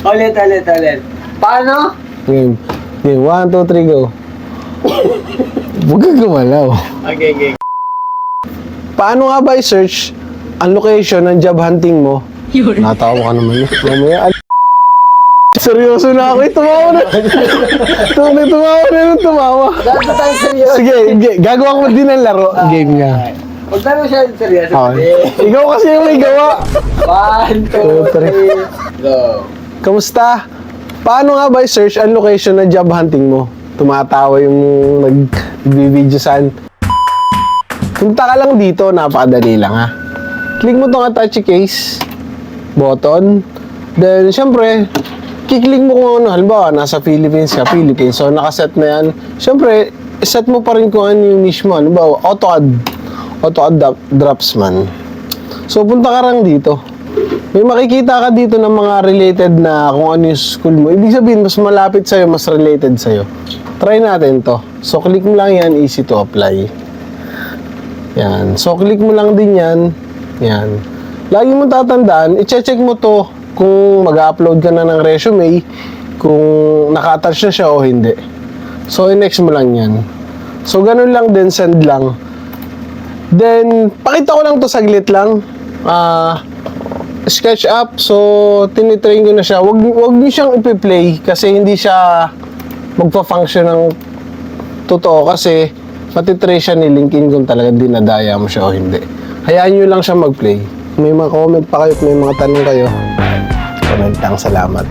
Ulit. Paano? Game. Game. 1, 2, 3, go. Huwag kang gumalaw. Okay. Paano nga ba i-search ang location ng job hunting mo? Natawa ka naman yun. Mamaya, seryoso na ako. Tumawa na. Tumawa. Dapat tayo seryoso. Sige, gagawa ko din ng laro. Game niya. Huwag tayo siya seryoso. Okay. Ikaw kasi yung may gawa. 1, 2, 3, go. Kamusta? Paano nga ba i-search ang location ng job hunting mo? Tumatawa yung nag-video saan. Punta ka lang dito, napakadali lang ha. Click mo itong attach case button. Then, syempre, kiklik mo kung ano. Halimbawa, nasa Philippines ka, Philippines. So, nakaset na yan. Syempre, set mo pa rin kung ano yung niche mo. Halimbawa, AutoCAD Draftsman. So, punta ka lang dito. May makikita ka dito ng mga related na kung ano yung school mo. Ibig sabihin, mas malapit sa'yo, mas related sa'yo. Try natin to. So, click mo lang yan, easy to apply. Yan. So, click mo lang din yan. Yan. Lagi mo tatandaan, i-check mo to kung mag-upload ka na ng resume, kung naka-attach na siya o hindi. So, i-next mo lang yan. So, ganun lang din, send lang. Then, pakita ko lang to saglit lang. SketchUp, so tinitrain ko na siya. Wag niyo siyang i-play kasi hindi siya magpa-function ng totoo kasi matitry siya ni LinkedIn kung talaga dinadaya mo siya o hindi. Hayaan niyo lang siya mag-play. May mga comment pa kayo, may mga tanong kayo. Comment lang, salamat.